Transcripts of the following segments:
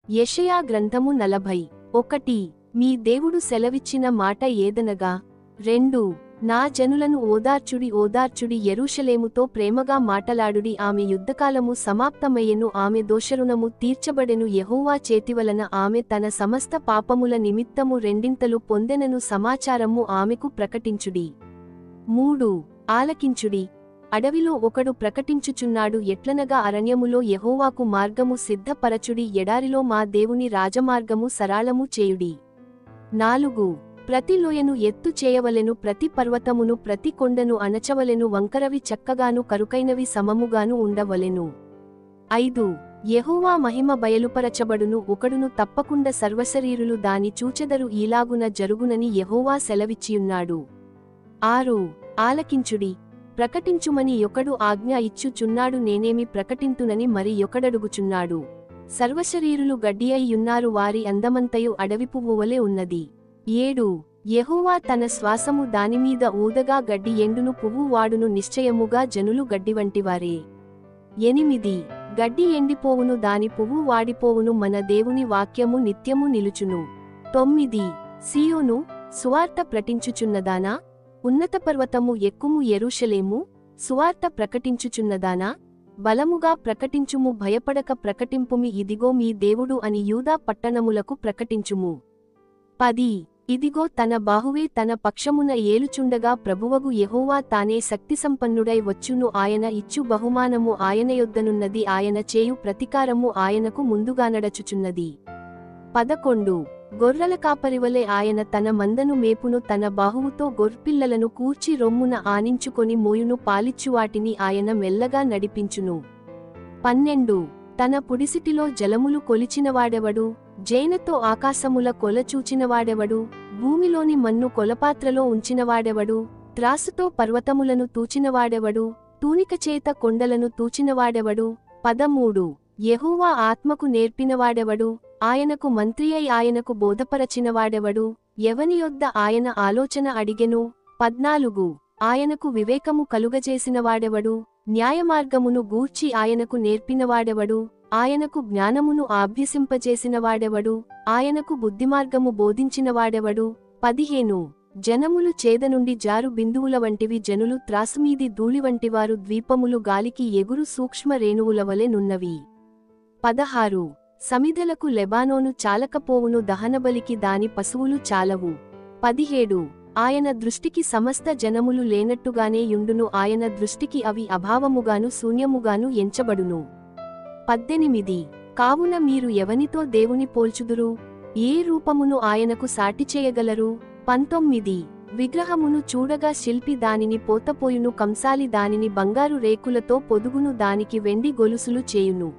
యెషయా గ్రంథము 40:1 మీ దేవుడు సెలవిచ్చిన మాట ఏదనగా 2 నా జనులను ఓదార్చుడి ఓదార్చుడి యెరూషలేముతో ప్రేమగా మాటలాడుడి ఆమె యుద్ధకాలము సమాప్తమయ్యెను ఆమె దోషరుణము తీర్చబడెను యెహోవా చేతివలన ఆమె తన సమస్త పాపముల నిమిత్తము రెండింతలు పొందెనను సమాచారము ఆమెకు ప్రకటించుడి 3 ఆలకించుడి అడవిలో ఒకడు ప్రకటించుచున్నాడు ఎట్లనగా అరణ్యములో యెహోవాకు మార్గము సిద్ధపరచుడి ఎడారిలో మా దేవుని రాజమార్గము సరళము చేయుడి 4 ప్రతి లోయను ఎత్తు చేయవలెను ప్రతి పర్వతమును ప్రతి కొండను అణచవలెను వంకరవి చక్కగాను కరుకైనవి సమముగాను ఉండవలెను 5 యెహోవా మహిమ బయలుపరచబడును ఒకడును తప్పకుండా సర్వశరీరులు దాని చూచెదరు ఈలాగున జరుగునని యెహోవా సెలవిచ్చియున్నాడు 6 ఆలకించుడి ప్రకటించుమని యొకడు ఆజ్ఞ ఇచ్చుచున్నాడు నేనేమి ప్రకటింతునని మరి యొకడడుగుచున్నాడు సర్వశరీరులు గడ్డియయ్యున్నారు వారి అందమంతయు అడవిపువ్వువలే ఉన్నది 7 యెహోవా తన శ్వాసము దానిమీద ఊదగా గడ్డి ఎండును పువ్వు వాడును నిశ్చయముగా జనులు గడ్డివంటివారే 8 గడ్డి ఎండిపోవును దాని పువ్వు వాడిపోవును మన దేవుని వాక్యము నిత్యము నిలుచును 9 సీయోను సువార్త ప్రకటించుచున్నదానా ఉన్నత పర్వతము ఎక్కుము యెరూషలేము సువార్త ప్రకటించుచున్నదానా బలముగా ప్రకటించుము భయపడక ప్రకటింపుమి ఇదిగో మీ దేవుడు అని యూదా పట్టణములకు ప్రకటించుము 10 ఇదిగో తన బాహువే తన పక్షమున ఏలుచుండగా ప్రభువగు యెహోవా తానే శక్తిసంపన్నుడై వచ్చును ఆయన ఇచ్చు బహుమానము ఆయన యొద్దనున్నది ఆయన చేయు ప్రతికారము ఆయనకు ముందుగానడచుచున్నది 11 గొర్రెల కాపరివలే ఆయన తన మందను మేపును తన బాహువుతో గొర్పిల్లలను కూర్చి రొమ్మున ఆనించుకొని మోయును పాలిచ్చువాటిని ఆయన మెల్లగా నడిపించును 12 తన పుడిసిటిలో జలములు కొలిచినవాడెవడు జైనతో ఆకాశముల కొల చూచినవాడెవడు భూమిలోని మన్ను కొలపాత్రలో ఉంచినవాడెవడు త్రాసుతో పర్వతములను తూచినవాడెవడు తూనికచేత కొండలను తూచినవాడెవడు 13 యెహోవా ఆత్మకు నేర్పినవాడెవడు ఆయనకు మంత్రియై ఆయనకు బోధపరచినవాడెవడు ఎవనియొద్ద ఆయన ఆలోచన అడిగెను 14 ఆయనకు వివేకము కలుగజేసినవాడెవడు న్యాయమార్గమును గూర్చి ఆయనకు నేర్పినవాడెవడు ఆయనకు జ్ఞానమును అభ్యసింపజేసినవాడెవడు ఆయనకు బుద్ధిమార్గము బోధించినవాడెవడు 15 జనములు చేదనుండి జారు బిందువుల వంటివి జనులు త్రాసుమీది ధూళివంటివారు ద్వీపములు గాలికి ఎగురు సూక్ష్మ రేణువులవలె నున్నవి 16 సమిధలకు లెబానోను చాలకపోవును దహనబలికి దాని పశువులు చాలవు 17 ఆయన దృష్టికి సమస్త జనములు లేనట్టుగానే యుండును ఆయన దృష్టికి అవి అభావముగాను శూన్యముగాను ఎంచబడును 18 కావున మీరు ఎవనితో దేవుని పోల్చుదురు ఏ రూపమును ఆయనకు సాటిచేయగలరు 19 విగ్రహమును చూడగా శిల్పి దానిని పోతపోయును కంసాలి దానిని బంగారు రేకులతో పొదుగును దానికి వెండి గొలుసులు చేయును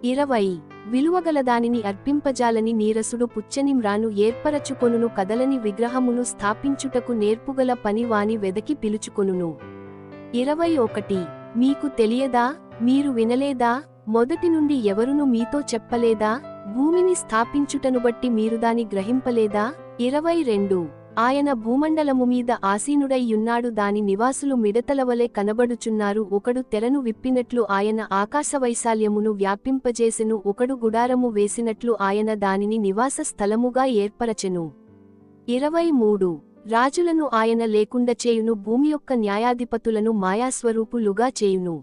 20 విలువగలదానిని అర్పింపజాలని నీరసుడు పుచ్చని మ్రాను ఏర్పరచుకొనును కదలని విగ్రహమును స్థాపించుటకు నేర్పుగల పని వాని వెదకి పిలుచుకొనును 21 మీకు తెలియదా మీరు వినలేదా మొదటి నుండి ఎవరును మీతో చెప్పలేదా భూమిని స్థాపించుటను బట్టి మీరు దాని గ్రహింపలేదా 22 ఆయన భూమండలము మీద ఆసీనుడై యున్నాడు దాని నివాసులు మిడతలవలె కనబడుచున్నారు ఒకడు తెరను విప్పినట్లు ఆయన ఆకాశవైశాల్యమును వ్యాపింపజేసెను ఒకడు గుడారము వేసినట్లు ఆయన దానిని నివాస స్థలముగా ఏర్పరచెను 23 రాజులను ఆయన లేకుండా చేయును భూమి యొక్క న్యాయాధిపతులను మాయాస్వరూపులుగా చేయును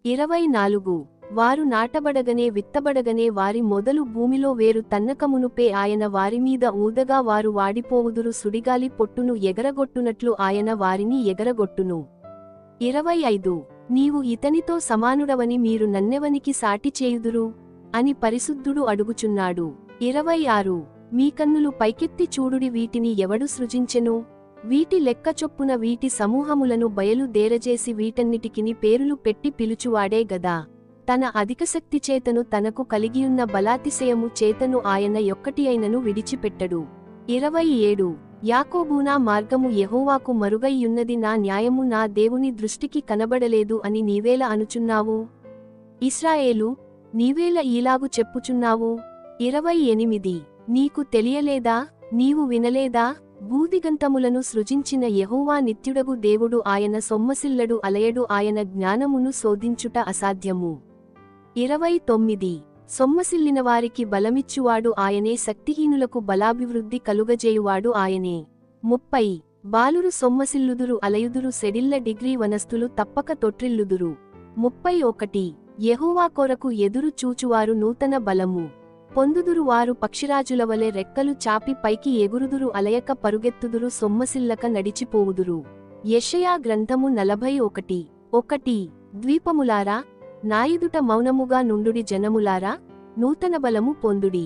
24 వారు నాటబడగనే విత్తబడగనే వారి మొదలు భూమిలో వేరు తన్నకమునుపే ఆయన వారిమీద ఊదగా వారు వాడిపోవుదురు సుడిగాలి పొట్టును ఎగరగొట్టునట్లు ఆయన వారిని ఎగరగొట్టును 25 నీవు ఇతనితో సమానుడవని మీరు నన్నెవనికి సాటి చేయుదురు అని పరిశుద్ధుడు అడుగుచున్నాడు 26 మీ కన్నులు పైకెత్తి చూడుడి వీటిని ఎవడు సృజించెను వీటి లెక్క చొప్పున వీటి సమూహములను బయలుదేరజేసి వీటన్నిటికిని పేరులు పెట్టి పిలుచువాడే గదా తన అధికశక్తి చేతను తనకు కలిగియున్న బలాతిశయము చేతను ఆయన యొక్కటి అయినను విడిచిపెట్టడు 27 యాకోబూనా మార్గము యెహోవాకు మరుగైయున్నది నా న్యాయము నా దేవుని దృష్టికి కనబడలేదు అని నీవేల అనుచున్నావు ఇశ్రాయేలు నీవేల ఈలాగు చెప్పుచున్నావు 28 నీకు తెలియలేదా నీవు వినలేదా భూదిగంతములను సృజించిన యెహోవా నిత్యుడగు దేవుడు ఆయన సొమ్మసిల్లడు అలయడు ఆయన జ్ఞానమును శోధించుట అసాధ్యము 29 సొమ్మసిల్లిన వారికి బలమిచ్చువాడు ఆయనే, శక్తిహీనులకు బలాభివృద్ధి కలుగజేయువాడు ఆయనే. 30 బాలురు సొమ్మసిల్లుదురు, అలయుదురు, సెడిల్ల డిగ్రీ వనస్థులు తప్పక తొట్రిల్లుదురు. 31 యెహోవా కొరకు ఎదురు చూచువారు నూతన బలము పొందుదురు, వారు పక్షిరాజులవలె రెక్కలు చాపి పైకి ఎగురుదురు, అలయక పరుగెత్తుదురు, సొమ్మసిల్లక నడిచిపోవుదురు. యెషయా గ్రంథము 41:1 ద్వీపములారా, నాయెదుట మౌనముగా నుండుడి, జనములారా నూతన బలము పొందుడి.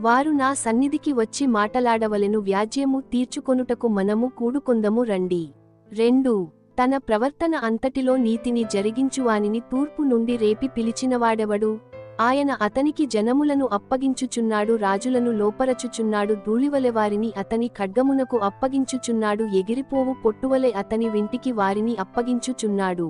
వారు నా సన్నిధికి వచ్చి మాటలాడవలెను, వ్యాజ్యము తీర్చుకొనుటకు మనము కూడుకొందము రండి. 2 తన ప్రవర్తన అంతటిలో నీతిని జరిగించువానిని తూర్పు నుండి రేపి పిలిచినవాడెవడు? ఆయన అతనికి జనములను అప్పగించుచున్నాడు, రాజులను లోపరచుచున్నాడు, ధూళివలె వారిని అతని ఖడ్గమునకు అప్పగించుచున్నాడు, ఎగిరిపోవు పొట్టువలె అతని వింటికి వారిని అప్పగించుచున్నాడు.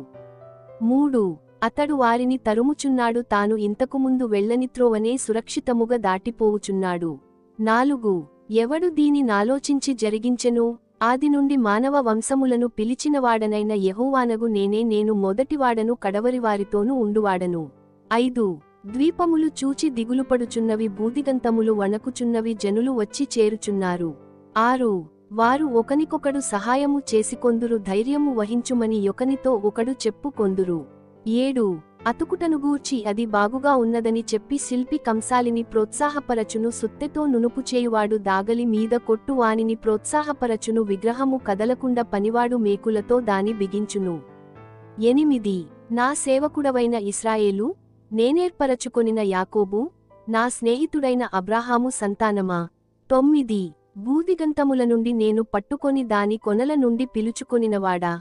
3 అతడు వారిని తరుముచున్నాడు, తాను ఇంతకుముందు వెళ్ళని త్రోవనే సురక్షితముగా దాటిపోవుచున్నాడు. 4 ఎవడు దీని నాలోచించి జరిగించెను? ఆదినుండి మానవ వంశములను పిలిచినవాడనైన యెహోవానగు నేనే, నేను మొదటివాడను, కడవరివారితోనూ ఉండువాడను. 5 ద్వీపములు చూచి దిగులుపడుచున్నవి, భూదిగంతములు వణకుచున్నవి, జనులు వచ్చి చేరుచున్నారు. 6 వారు ఒకనికొకడు సహాయము చేసికొందురు, ధైర్యము వహించుమని ఒకనితో ఒకడు చెప్పుకొందురు. 7 అతుకుటను గూర్చి అది బాగుగా ఉన్నదని చెప్పి శిల్పి కంసాలిని ప్రోత్సాహపరచును, సుత్తెతో నునుపుచేయువాడు దాగలి మీద కొట్టు వానిని ప్రోత్సాహపరచును, విగ్రహము కదలకుండా పనివాడు మేకులతో దాని బిగించును. 8 నా సేవకుడవైన ఇశ్రాయేలు, నేనేర్పరచుకొనిన యాకోబు, నా స్నేహితుడైన అబ్రాహాము సంతానమా. 9 భూదిగంతముల నుండి నేను పట్టుకొని దాని కొనల నుండి పిలుచుకొనినవాడా.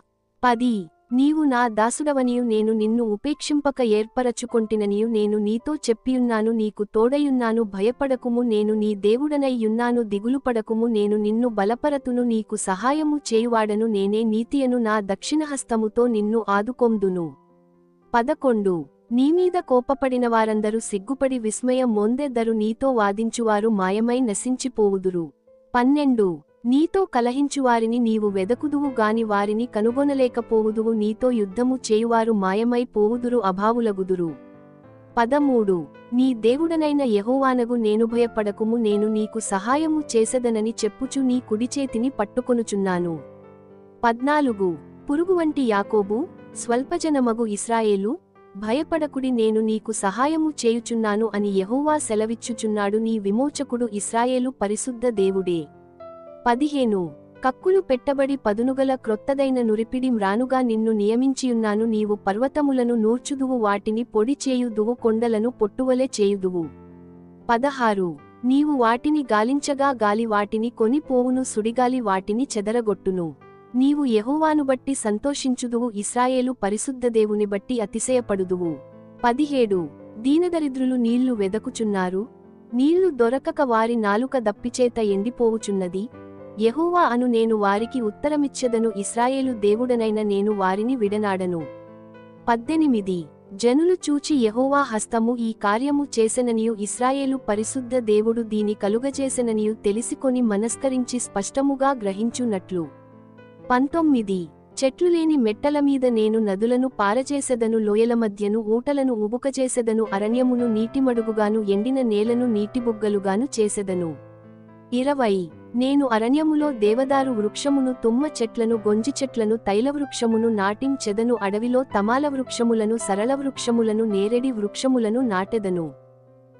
10 నీవు నా దాసుడవనియు, నేను నిన్ను ఉపేక్షింపక ఏర్పరచుకొంటిననియు నేను నీతో చెప్పియున్నాను, నీకు తోడయున్నాను, భయపడకుము, నేను నీ దేవుడనై యున్నాను, దిగులుపడకుము, నేను నిన్ను బలపరతును, నీకు సహాయము చేయువాడను నేనే, నీతియను నా దక్షిణహస్తముతో నిన్ను ఆదుకొందును. 11 నీమీద కోపపడినవారందరూ సిగ్గుపడి విస్మయం మొందెద్దరు, నీతో వాదించువారు మాయమై నశించిపోవుదురు. 12 నీతో కలహించువారిని నీవు వెదకుదువు గాని వారిని కనుగొనలేకపోవుదువు, నీతో యుద్ధము చేయువారు మాయమై పోవుదురు, అభావులగుదురు. 13 నీ దేవుడనైన యెహోవానగు నేను, భయపడకుము, నేను నీకు సహాయము చేసెదనని చెప్పుచు నీ కుడిచేతిని పట్టుకొనుచున్నాను. 14 పురుగువంటి యాకోబు, స్వల్పజనమగు ఇశ్రాయేలు, భయపడకుడి, నేను నీకు సహాయము చేయుచున్నాను అని యెహోవా సెలవిచ్చుచున్నాడు, నీ విమోచకుడు ఇశ్రాయేలు పరిశుద్ధ దేవుడే. 15 కక్కులు పెట్టబడి పదునుగల క్రొత్తదైన నురిపిడి మ్రానుగా నిన్ను నియమించియున్నాను, నీవు పర్వతములను నూర్చుదువు, వాటిని పొడి చేయుదువు, కొండలను పొట్టువలె చేయుదువు. 16 నీవు వాటిని గాలించగా గాలి వాటిని కొనిపోవును, సుడిగాలి వాటిని చెదరగొట్టును. నీవు యెహోవాను బట్టి సంతోషించుదువు, ఇశ్రాయేలు పరిశుద్ధదేవుని బట్టి అతిశయపడుదువు. 17 దీనదరిద్రులు నీళ్లు వెదకుచున్నారు, నీళ్లు దొరకక వారి నాలుక దప్పిచేత ఎండిపోవుచున్నది. యెహోవా అను నేను వారికి ఉత్తరమిచ్చెదను, ఇశ్రాయేలు దేవుడనైన నేను వారిని విడనాడను. 18 జనులు చూచి యెహోవా హస్తము ఈ కార్యము చేసెననియు, ఇశ్రాయేలు పరిశుద్ధ దేవుడు దీని కలుగజేసెననియు తెలిసికొని మనస్కరించి స్పష్టముగా గ్రహించునట్లు. 19 చెట్లులేని మెట్టలమీద నేను నదులను పారజేసెదను, లోయల మధ్యను ఊటలను ఉబుకజేసెదను, అరణ్యమును నీటిమడుగుగాను, ఎండిన నేలను నీటిబుగ్గలుగాను చేసెదను. 20 నేను అరణ్యములో దేవదారు వృక్షమును, తుమ్మ చెట్లను, గొంజి చెట్లను, తైలవృక్షమును నాటించెదను, అడవిలో తమాల వృక్షములను, సరళ వృక్షములను, నేరేడి వృక్షములను నాటెదను.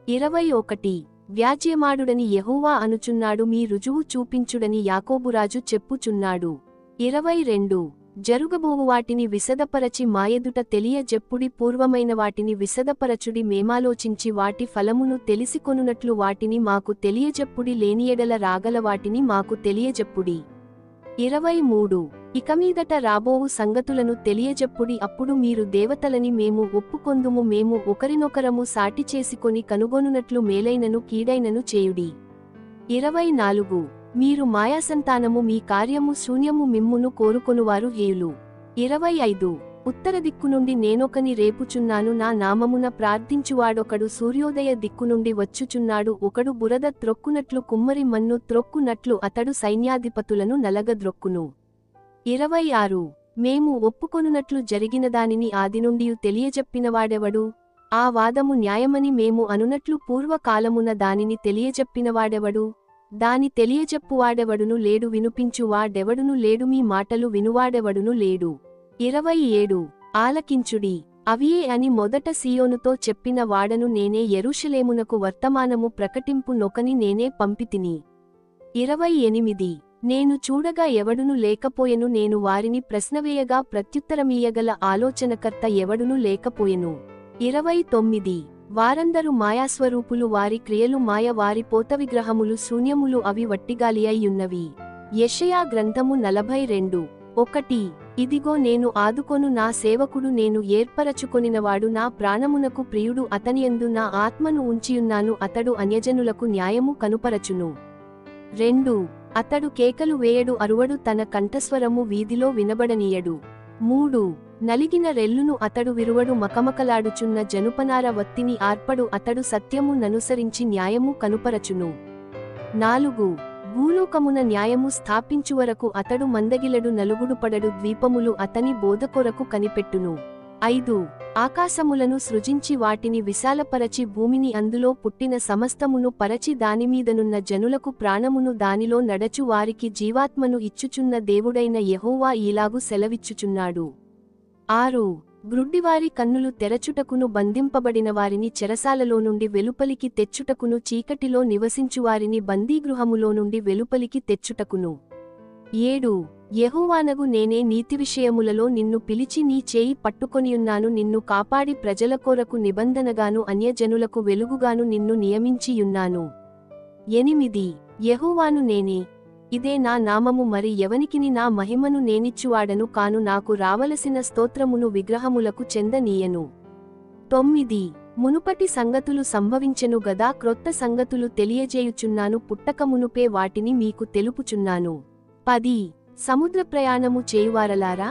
21 వ్యాజ్యమాడుడని యెహోవా అనుచున్నాడు, మీ రుజువు చూపించుడని యాకోబురాజు చెప్పుచున్నాడు. 22 జరుగబోవు వాటిని విశదపరచి మాయెదుట తెలియజెప్పుడి, పూర్వమైన వాటిని విశదపరచుడి, మేమాలోచించి వాటి ఫలమును తెలిసికొనునట్లు వాటిని మాకు తెలియజెప్పుడి, లేనియెడల రాగల వాటిని మాకు తెలియజెప్పుడి. 23 ఇకమీదట రాబోవు సంగతులను తెలియజెప్పుడి, అప్పుడు మీరు దేవతలని మేము ఒప్పుకొందుము, మేము ఒకరినొకరము సాటి చేసుకొని కనుగొనునట్లు మేలైనను కీడైనను చేయుడి. 24 మీరు మాయాసంతానము, మీ కార్యము శూన్యము, మిమ్మును కోరుకొనువారు హేయులు. 25 ఉత్తర దిక్కు నుండి నేనొకని రేపుచున్నాను, నా నామమున ప్రార్థించువాడొకడు సూర్యోదయ దిక్కు నుండి వచ్చుచున్నాడు, ఒకడు బురద త్రొక్కునట్లు, కుమ్మరి మన్ను త్రొక్కునట్లు అతడు సైన్యాధిపతులను నలగద్రొక్కును. 26 మేము ఒప్పుకొనునట్లు జరిగిన దానిని ఆదినుండియు తెలియజెప్పినవాడెవడు? ఆ వాదము న్యాయమని మేము అనునట్లు పూర్వకాలమున దానిని తెలియజెప్పినవాడెవడు? దాని తెలియజెప్పువాడెవడును లేడు, వినుపించువాడెవడును లేడు, మీ మాటలు వినువాడెవడును లేడు. 27 ఆలకించుడి, అవియే అని మొదట సీయోనుతో చెప్పిన వాడను నేనే, యెరూషలేమునకు వర్తమానము ప్రకటింపు నొకని నేనే పంపితిని. 28 నేను చూడగా ఎవడును లేకపోయెను, నేను వారిని ప్రశ్నవేయగా ప్రత్యుత్తరమీయగల ఆలోచనకర్త ఎవడును లేకపోయెను. 29 వారందరు మాయాస్వరూపులు, వారి క్రియలు మాయ, వారి పోతవిగ్రహములు శూన్యములు, అవి వట్టిగాలియయ్యున్నవి. యెషయా గ్రంథము 42:1 ఇదిగో నేను ఆదుకొను నా సేవకుడు, నేను ఏర్పరచుకొనినవాడు, నా ప్రాణమునకు ప్రియుడు, అతనియందు నా ఆత్మను ఉంచియున్నాను, అతడు అన్యజనులకు న్యాయము కనుపరచును. 2 అతడు కేకలు వేయడు, అరువడు, తన కంఠస్వరము వీధిలో వినబడనీయడు. 3 నలిగిన రెల్లును అతడు విరువడు, మకమకలాడుచున్న జనుపనార వత్తిని ఆర్పడు, అతడు సత్యము ననుసరించి న్యాయము కనుపరచును. 4 భూలోకమున న్యాయము స్థాపించువరకు అతడు మందగిలడు, నలుగుడు పడడు, ద్వీపములు అతని బోధకొరకు కనిపెట్టును. 5 ఆకాశములను సృజించి వాటిని విశాలపరచి, భూమిని అందులో పుట్టిన సమస్తమును పరచి, దానిమీదనున్న జనులకు ప్రాణమును, దానిలో నడచు వారికి జీవాత్మను ఇచ్చుచున్న దేవుడైన యెహోవా ఈలాగు సెలవిచ్చుచున్నాడు. 6 గ్రుడ్డివారి కన్నులు తెరచుటకును, బంధింపబడిన వారిని చెరసాలలో నుండి వెలుపలికి తెచ్చుటకును, చీకటిలో నివసించువారిని బందీగృహములో నుండి వెలుపలికి తెచ్చుటకును. 7 యెహోవానగు నేనే నీతి విషయములలో నిన్ను పిలిచి నీ చేయి పట్టుకొనియున్నాను, నిన్ను కాపాడి ప్రజల కొరకు నిబంధనగాను అన్యజనులకు వెలుగుగాను నిన్ను నియమించియున్నాను. 8 యెహోవాను నేనే, ఇదే నా నామము, మరి ఎవనికిని నా మహిమను నేనిచ్చువాడను కాను, నాకు రావలసిన స్తోత్రమును విగ్రహములకు చెందనీయను. 9 మునుపటి సంగతులు సంభవించెను గదా, క్రొత్త సంగతులు తెలియజేయుచున్నాను, పుట్టకమునుపే వాటిని మీకు తెలుపుచున్నాను. 10 సముద్ర ప్రయాణము చేయువారలారా,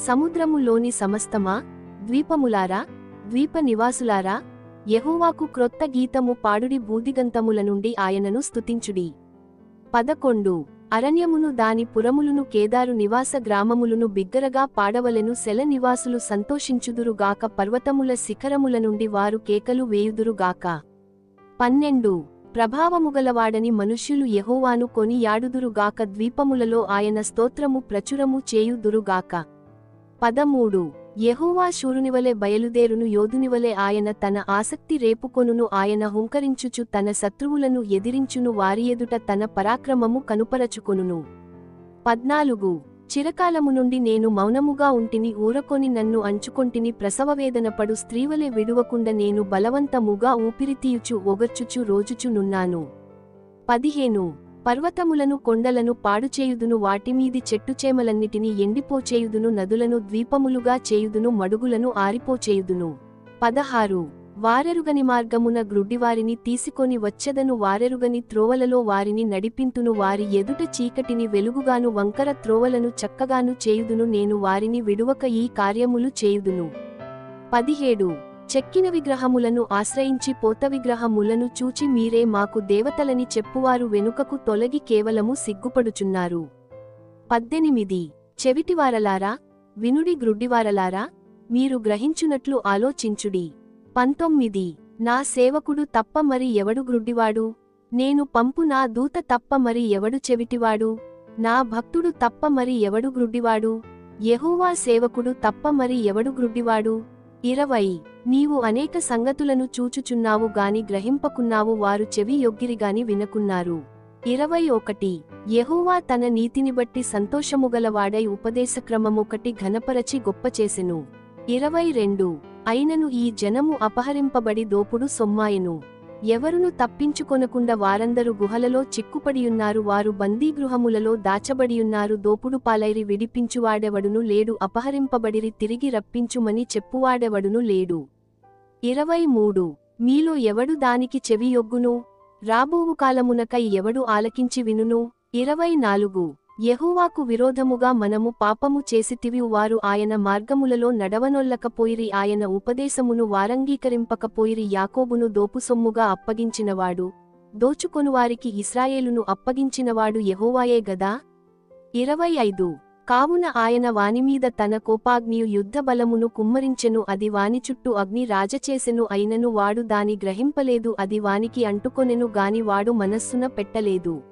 సముద్రములోని సమస్తమా, ద్వీపములారా, ద్వీప నివాసులారా, యెహోవాకు క్రొత్త గీతము పాడుడి, బూదిగంతముల నుండి ఆయనను స్తుతించుడి. 11 అరణ్యమును దాని పురములును, కేదారు నివాస గ్రామములును బిగ్గరగా పాడవలెను, సెల నివాసులు సంతోషించుదురుగాక, పర్వతముల శిఖరముల నుండి వారు కేకలు వేయుదురుగాక. 12 ప్రభావముగలవాడని మనుష్యులు యెహోవాను కొనియాడుదురుగాక, ద్వీపములలో ఆయన స్తోత్రము ప్రచురము చేయుదురుగాక. 13 యెహోవా శూరునివలె బయలుదేరును, యోధునివలె ఆయన తన ఆసక్తి రేపుకొనును, ఆయన హుంకరించుచు తన శత్రువులను ఎదిరించును, వారి ఎదుట తన పరాక్రమము కనుపరచుకొనును. 14 చిరకాలము నుండి నేను మౌనముగా ఉంటిని, ఊరకొని నన్ను అంచుకొంటిని, ప్రసవవేదనపడు స్త్రీవలె విడువకుండ నేను బలవంతముగా ఊపిరితీయుచు ఒగర్చుచు రోజుచు నున్నాను. 15 పర్వతములను కొండలను పాడుచేయుదును, వాటిమీది చెట్టుచేమలన్నిటినీ ఎండిపోచేయుదును, నదులను ద్వీపములుగా చేయుదును, మడుగులను ఆరిపోచేయుదును. 16 వారెరుగని మార్గమున గ్రుడ్డివారిని తీసుకొని వచ్చెదను, వారెరుగని త్రోవలలో వారిని నడిపింతును, వారి ఎదుట చీకటిని వెలుగుగాను, వంకర త్రోవలను చక్కగాను చేయుదును, నేను వారిని విడువక ఈ కార్యములు చేయుదును. 17 చెక్కిన విగ్రహములను ఆశ్రయించి పోతవిగ్రహములను చూచి మీరే మాకు దేవతలని చెప్పువారు వెనుకకు తొలగి కేవలము సిగ్గుపడుచున్నారు. 18 చెవిటివారలారా, వినుడి, గ్రుడ్డివారలారా, మీరు గ్రహించునట్లు ఆలోచించుడి. 19 నా సేవకుడు తప్ప మరి ఎవడు గ్రుడ్డివాడు? నేను పంపు నా దూత తప్ప మరి ఎవడు చెవిటివాడు? నా భక్తుడు తప్ప మరి ఎవడు గ్రుడ్డివాడు? యెహోవా సేవకుడు తప్ప మరి ఎవడు గ్రుడ్డివాడు? 20 నీవు అనేక సంగతులను చూచుచున్నావు గాని గ్రహింపకున్నావు, వారు చెవి యొగ్గిరిగాని వినకున్నారు. 21 యెహోవా తన నీతిని బట్టి సంతోషముగలవాడై ఉపదేశక్రమమొకటి ఘనపరచి గొప్పచేసెను. 22 అయినను ఈ జనము అపహరింపబడి దోపుడు సొమ్మాయెను, ఎవరును తప్పించుకొనకుండా వారందరూ గుహలలో చిక్కుపడియున్నారు, వారు బందీగృహములలో దాచబడియున్నారు, దోపుడు పాలైరి, విడిపించువాడెవడును లేడు, అపహరింపబడిరి, తిరిగి రప్పించుమని చెప్పువాడెవడును లేడు. 23 మీలో ఎవడు దానికి చెవియొగ్గును? రాబోవు కాలమునకై ఎవడు ఆలకించి వినును? 24 యెహోవాకు విరోధముగా మనము పాపము చేసితివి, వారు ఆయన మార్గములలో నడవనొల్లకపోయిరి, ఆయన ఉపదేశమును వారంగీకరింపకపోయిరి, యాకోబును దోపుసొమ్ముగా అప్పగించినవాడు, దోచుకొనువారికి ఇశ్రాయేలును అప్పగించినవాడు యెహోవాయే గదా. 25 కావున ఆయన వానిమీద తన కోపాగ్నియు యుద్ధబలమును కుమ్మరించెను, అది వాని చుట్టూ అగ్ని రాజచేసెను, అయినను వాడు దాని గ్రహింపలేదు, అది వానికి అంటుకొనెను గాని వాడు మనస్సున పెట్టలేదు.